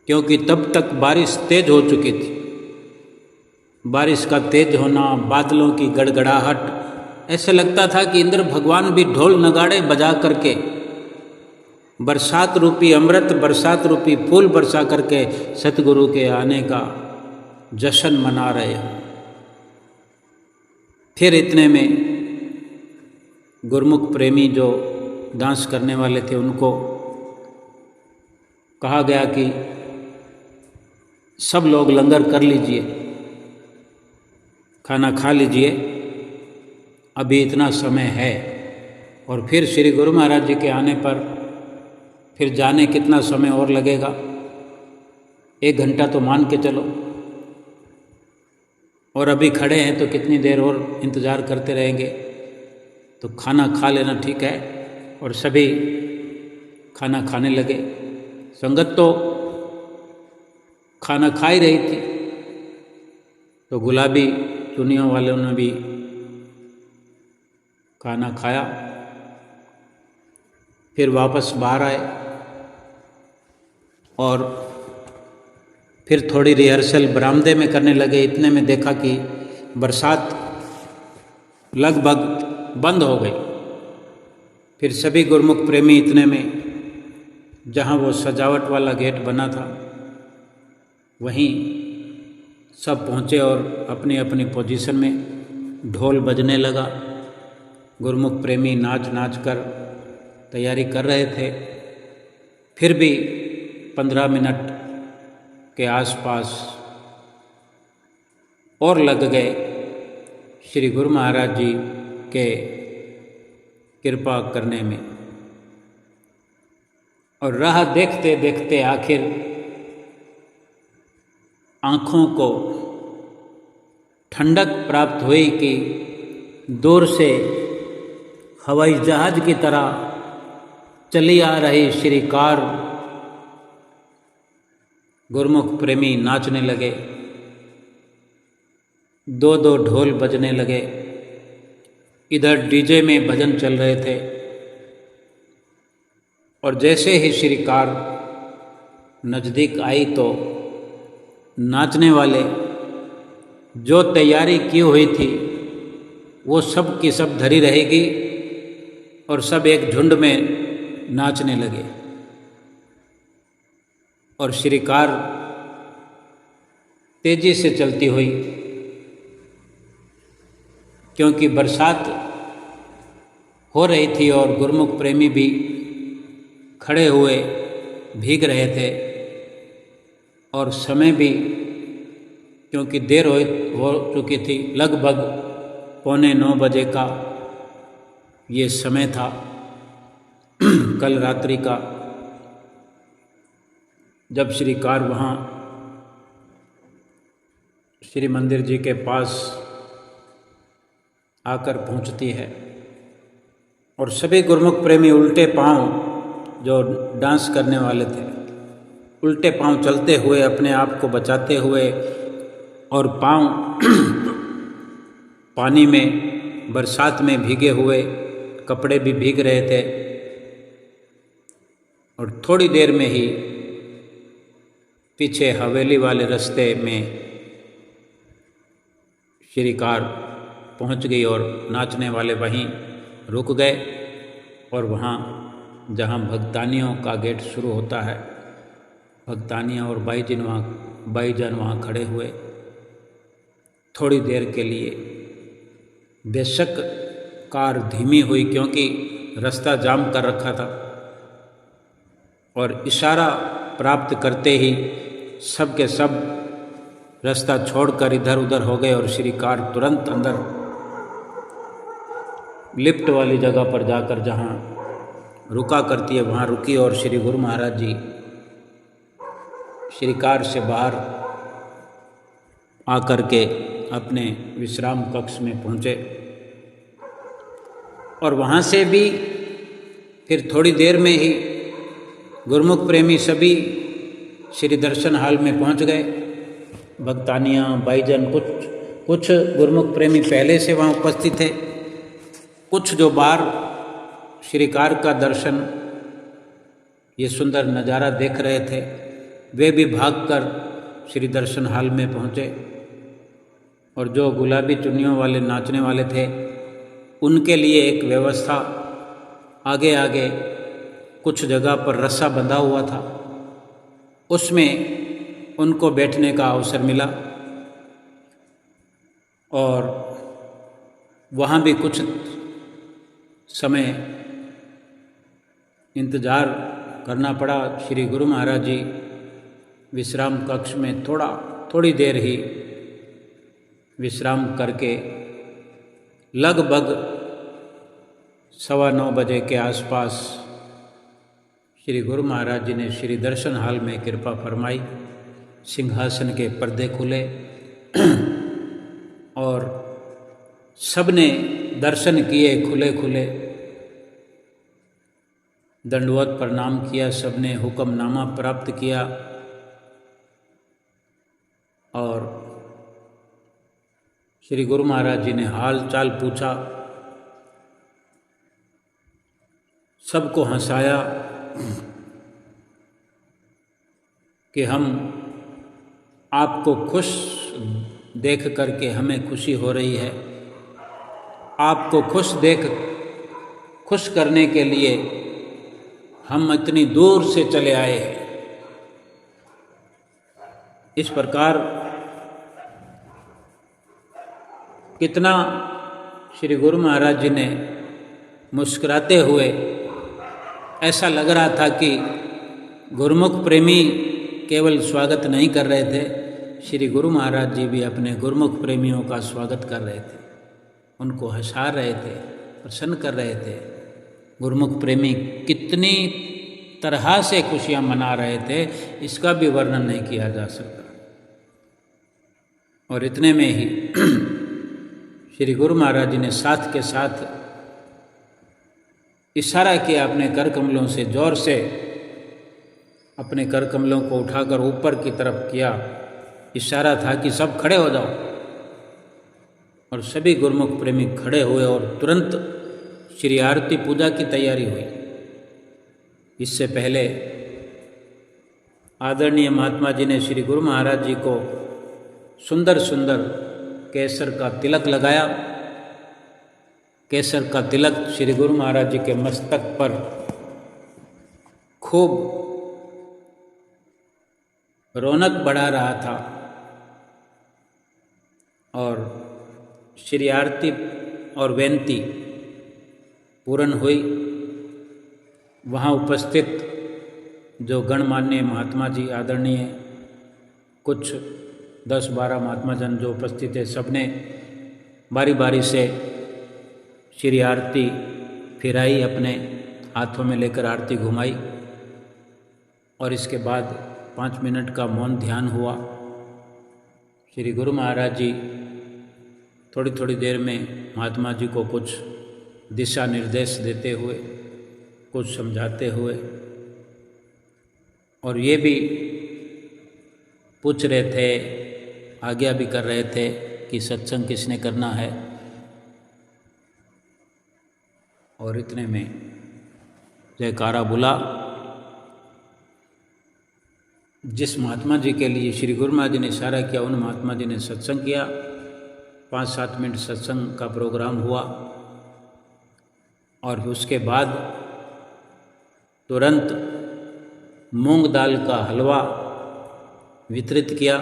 क्योंकि तब तक बारिश तेज हो चुकी थी। बारिश का तेज होना, बादलों की गड़गड़ाहट, ऐसे लगता था कि इंद्र भगवान भी ढोल नगाड़े बजा करके बरसात रूपी अमृत, बरसात रूपी फूल बरसा करके सतगुरु के आने का जश्न मना रहे हैं। फिर इतने में गुरुमुख प्रेमी जो डांस करने वाले थे उनको कहा गया कि सब लोग लंगर कर लीजिए, खाना खा लीजिए, अभी इतना समय है। और फिर श्री गुरु महाराज जी के आने पर फिर जाने कितना समय और लगेगा, 1 घंटा तो मान के चलो, और अभी खड़े हैं तो कितनी देर और इंतज़ार करते रहेंगे, तो खाना खा लेना ठीक है। और सभी खाना खाने लगे। संगत तो खाना खा ही रही थी, तो गुलाबी चुनियों वालों ने भी खाना खाया। फिर वापस बाहर आए और फिर थोड़ी रिहर्सल बरामदे में करने लगे। इतने में देखा कि बरसात लगभग बंद हो गई। फिर सभी गुरुमुख प्रेमी इतने में जहाँ वो सजावट वाला गेट बना था वहीं सब पहुँचे और अपनी अपनी पोजीशन में ढोल बजने लगा। गुरुमुख प्रेमी नाच नाच कर तैयारी कर रहे थे। फिर भी 15 मिनट के आसपास और लग गए श्री गुरु महाराज जी के कृपा करने में। और राह देखते देखते आखिर आँखों को ठंडक प्राप्त हुई कि दूर से हवाई जहाज की तरह चली आ रही श्री कार। गुरुमुख प्रेमी नाचने लगे, 2-2 ढोल बजने लगे, इधर डीजे में भजन चल रहे थे। और जैसे ही श्री कार नज़दीक आई तो नाचने वाले जो तैयारी की हुई थी वो सब की सब धरी रहेगी और सब एक झुंड में नाचने लगे। और श्री कार तेजी से चलती हुई, क्योंकि बरसात हो रही थी और गुरुमुख प्रेमी भी खड़े हुए भीग रहे थे। और समय भी क्योंकि देर हो चुकी थी, लगभग 8:45 बजे का ये समय था कल रात्रि का, जब श्री कार वहाँ श्री मंदिर जी के पास आकर पहुँचती है। और सभी गुरुमुख प्रेमी उल्टे पांव, जो डांस करने वाले थे, उल्टे पांव चलते हुए अपने आप को बचाते हुए, और पांव पानी में बरसात में भीगे हुए, कपड़े भी भीग रहे थे। और थोड़ी देर में ही पीछे हवेली वाले रास्ते में श्री कार पहुंच गई और नाचने वाले वहीं रुक गए। और वहाँ जहाँ भक्तानियों का गेट शुरू होता है, भक्तानियाँ और भाईजान वहाँ खड़े हुए। थोड़ी देर के लिए बेशक कार धीमी हुई, क्योंकि रास्ता जाम कर रखा था। और इशारा प्राप्त करते ही सब के सब रास्ता छोड़कर इधर उधर हो गए और श्री कार तुरंत अंदर लिफ्ट वाली जगह पर जाकर जहाँ रुका करती है वहाँ रुकी और श्री गुरु महाराज जी श्री कार से बाहर आकर के अपने विश्राम कक्ष में पहुँचे और वहाँ से भी फिर थोड़ी देर में ही गुरुमुख प्रेमी सभी श्री दर्शन हाल में पहुँच गए। भक्तानियाँ भाईजन कुछ गुरुमुख प्रेमी पहले से वहाँ उपस्थित थे, कुछ जो बाहर श्री कार का दर्शन ये सुंदर नज़ारा देख रहे थे वे भी भागकर श्री दर्शन हाल में पहुँचे और जो गुलाबी चुन्नियों वाले नाचने वाले थे उनके लिए एक व्यवस्था आगे आगे कुछ जगह पर रस्सा बंधा हुआ था, उसमें उनको बैठने का अवसर मिला और वहाँ भी कुछ समय इंतज़ार करना पड़ा। श्री गुरु महाराज जी विश्राम कक्ष में थोड़ी देर ही विश्राम करके लगभग 9:15 बजे के आसपास श्री गुरु महाराज जी ने श्री दर्शन हाल में कृपा फरमाई। सिंहासन के पर्दे खुले और सबने दर्शन किए खुले खुले, दंडवत प्रणाम किया, सबने हुक्मनामा प्राप्त किया और श्री गुरु महाराज जी ने हाल चाल पूछा, सबको हंसाया कि हम आपको खुश देख करके हमें खुशी हो रही है, आपको खुश करने के लिए हम इतनी दूर से चले आए हैं। इस प्रकार कितना श्री गुरु महाराज जी ने मुस्कुराते हुए ऐसा लग रहा था कि गुरुमुख प्रेमी केवल स्वागत नहीं कर रहे थे, श्री गुरु महाराज जी भी अपने गुरुमुख प्रेमियों का स्वागत कर रहे थे, उनको हंसा रहे थे, प्रसन्न कर रहे थे। गुरुमुख प्रेमी कितनी तरह से खुशियाँ मना रहे थे इसका भी वर्णन नहीं किया जा सकता। और इतने में ही श्री गुरु महाराज जी ने साथ के साथ इशारा किया अपने कर कमलों से, जोर से अपने कर कमलों को उठाकर ऊपर की तरफ किया। इशारा था कि सब खड़े हो जाओ और सभी गुरुमुख प्रेमी खड़े हुए और तुरंत श्री आरती पूजा की तैयारी हुई। इससे पहले आदरणीय महात्मा जी ने श्री गुरु महाराज जी को सुंदर सुंदर केसर का तिलक लगाया। केसर का तिलक श्री गुरु महाराज जी के मस्तक पर खूब रौनक बढ़ा रहा था और श्री आरती और बेनती पूर्ण हुई। वहाँ उपस्थित जो गणमान्य महात्मा जी आदरणीय कुछ 10-12 महात्मा जन जो उपस्थित थे सबने बारी बारी से श्री आरती फिराई, अपने हाथों में लेकर आरती घुमाई और इसके बाद 5 मिनट का मौन ध्यान हुआ। श्री गुरु महाराज जी थोड़ी थोड़ी देर में महात्मा जी को कुछ दिशा निर्देश देते हुए, कुछ समझाते हुए और ये भी पूछ रहे थे, आज्ञा भी कर रहे थे कि सत्संग किसने करना है। और इतने में जयकारा बुला। जिस महात्मा जी के लिए श्री गुरु महाराज जी ने इशारा किया उन महात्मा जी ने सत्संग किया। 5-7 मिनट सत्संग का प्रोग्राम हुआ और उसके बाद तुरंत मूंग दाल का हलवा वितरित किया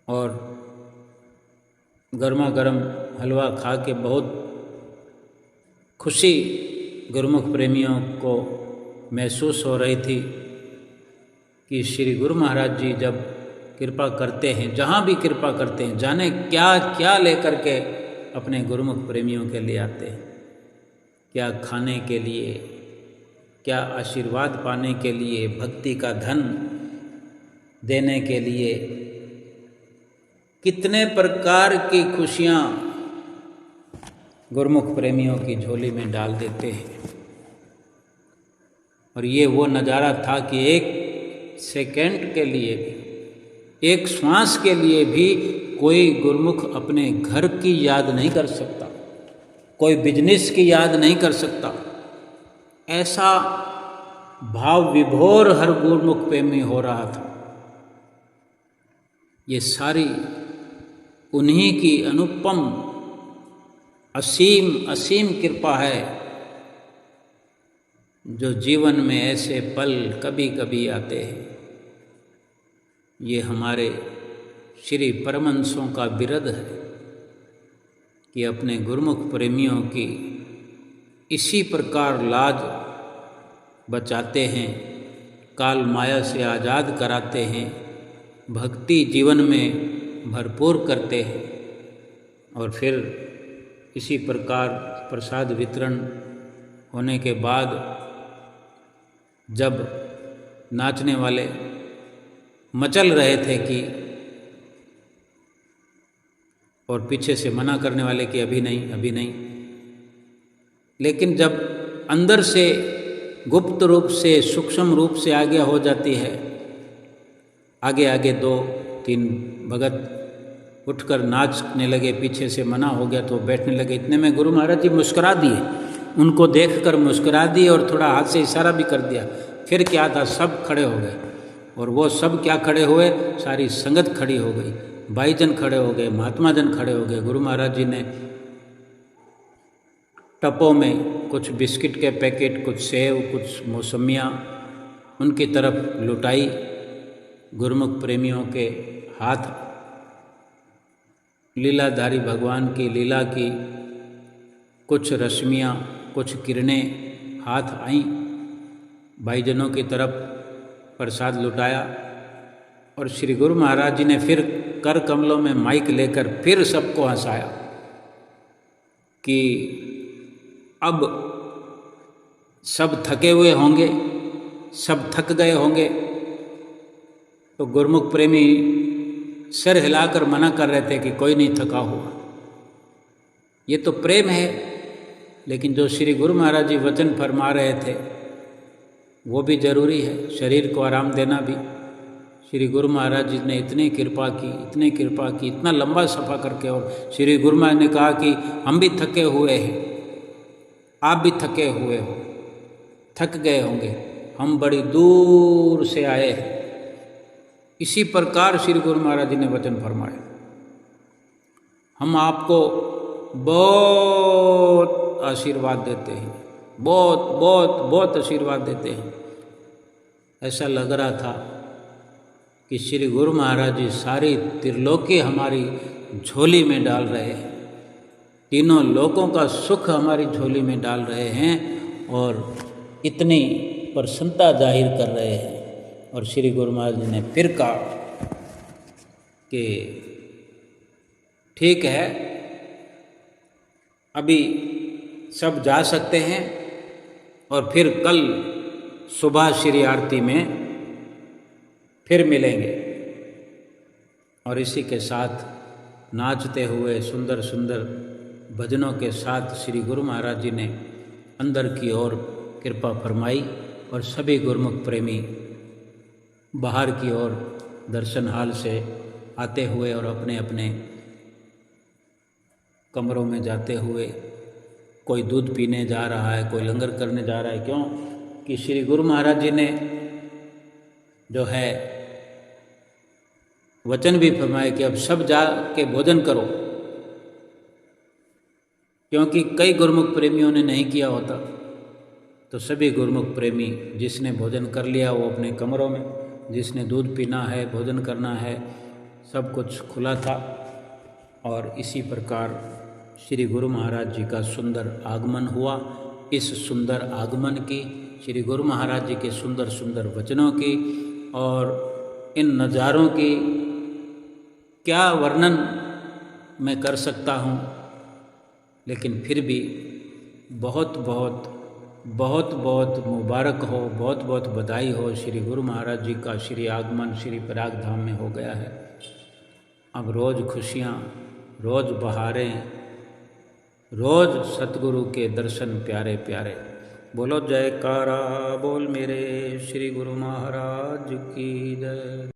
और गर्मा गर्म हलवा खा के बहुत खुशी गुरुमुख प्रेमियों को महसूस हो रही थी कि श्री गुरु महाराज जी जब कृपा करते हैं, जहाँ भी कृपा करते हैं, जाने क्या क्या लेकर के अपने गुरुमुख प्रेमियों के लिए आते हैं, क्या खाने के लिए, क्या आशीर्वाद पाने के लिए, भक्ति का धन देने के लिए, कितने प्रकार की खुशियाँ गुरुमुख प्रेमियों की झोली में डाल देते हैं। और ये वो नज़ारा था कि एक सेकंड के लिए भी, एक श्वास के लिए भी कोई गुरुमुख अपने घर की याद नहीं कर सकता, कोई बिजनेस की याद नहीं कर सकता। ऐसा भाव विभोर हर गुरुमुख प्रेमी हो रहा था। ये सारी उन्हीं की अनुपम असीम असीम कृपा है, जो जीवन में ऐसे पल कभी कभी आते हैं। ये हमारे श्री परमहंसों का बिरद है कि अपने गुरुमुख प्रेमियों की इसी प्रकार लाज बचाते हैं, काल माया से आज़ाद कराते हैं, भक्ति जीवन में भरपूर करते हैं। और फिर इसी प्रकार प्रसाद वितरण होने के बाद जब नाचने वाले मचल रहे थे कि, और पीछे से मना करने वाले कि अभी नहीं अभी नहीं, लेकिन जब अंदर से गुप्त रूप से सूक्ष्म रूप से आगे हो जाती है, आगे आगे 2-3 भगत उठकर नाचने लगे, पीछे से मना हो गया तो बैठने लगे। इतने में गुरु महाराज जी मुस्कुरा दिए, उनको देखकर मुस्कुरा दिए और थोड़ा हाथ से इशारा भी कर दिया। फिर क्या था, सब खड़े हो गए। और वो सब क्या खड़े हुए, सारी संगत खड़ी हो गई, भाईजन खड़े हो गए, महात्मा जन खड़े हो गए। गुरु महाराज जी ने टपों में कुछ बिस्किट के पैकेट, कुछ सेव, कुछ मौसमियाँ उनकी तरफ लुटाई। गुरुमुख प्रेमियों के हाथ लीलाधारी भगवान की लीला की कुछ रश्मियाँ, कुछ किरणें हाथ आईं, भाईजनों की तरफ प्रसाद लुटाया। और श्री गुरु महाराज जी ने फिर कर कमलों में माइक लेकर फिर सबको हंसाया कि अब सब थके हुए होंगे, सब थक गए होंगे। तो गुरुमुख प्रेमी सिर हिलाकर मना कर रहे थे कि कोई नहीं थका हुआ। ये तो प्रेम है, लेकिन जो श्री गुरु महाराज जी वचन फरमा रहे थे वो भी जरूरी है, शरीर को आराम देना भी। श्री गुरु महाराज जी ने इतनी कृपा की, इतनी कृपा की, इतना लंबा सफ़ा करके। और श्री गुरु महाराज ने कहा कि हम भी थके हुए हैं, आप भी थके हुए हो, थक गए होंगे, हम बड़ी दूर से आए हैं। इसी प्रकार श्री गुरु महाराज जी ने वचन फरमाए, हम आपको बहुत आशीर्वाद देते हैं, बहुत बहुत बहुत आशीर्वाद देते हैं। ऐसा लग रहा था कि श्री गुरु महाराज जी सारी त्रिलोकी हमारी झोली में डाल रहे हैं, तीनों लोकों का सुख हमारी झोली में डाल रहे हैं और इतनी प्रसन्नता जाहिर कर रहे हैं। और श्री गुरु महाराज जी ने फिर कहा कि ठीक है, अभी सब जा सकते हैं और फिर कल सुबह श्री आरती में फिर मिलेंगे। और इसी के साथ नाचते हुए सुंदर सुंदर भजनों के साथ श्री गुरु महाराज जी ने अंदर की ओर कृपा फरमाई और सभी गुरुमुख प्रेमी बाहर की ओर दर्शन हाल से आते हुए और अपने अपने कमरों में जाते हुए, कोई दूध पीने जा रहा है, कोई लंगर करने जा रहा है। क्यों कि श्री गुरु महाराज जी ने जो है वचन भी फरमाया कि अब सब जा के भोजन करो, क्योंकि कई गुरुमुख प्रेमियों ने नहीं किया होता। तो सभी गुरुमुख प्रेमी जिसने भोजन कर लिया वो अपने कमरों में, जिसने दूध पीना है, भोजन करना है, सब कुछ खुला था। और इसी प्रकार श्री गुरु महाराज जी का सुंदर आगमन हुआ। इस सुंदर आगमन की, श्री गुरु महाराज जी के सुंदर सुंदर वचनों की और इन नज़ारों की क्या वर्णन मैं कर सकता हूँ, लेकिन फिर भी बहुत बहुत बहुत बहुत मुबारक हो, बहुत बहुत बधाई हो। श्री गुरु महाराज जी का श्री आगमन श्री प्रयाग धाम में हो गया है। अब रोज़ खुशियाँ, रोज़ बहारें, रोज़ सतगुरु के दर्शन प्यारे प्यारे। बोलो जयकारा बोल मेरे श्री गुरु महाराज की जय।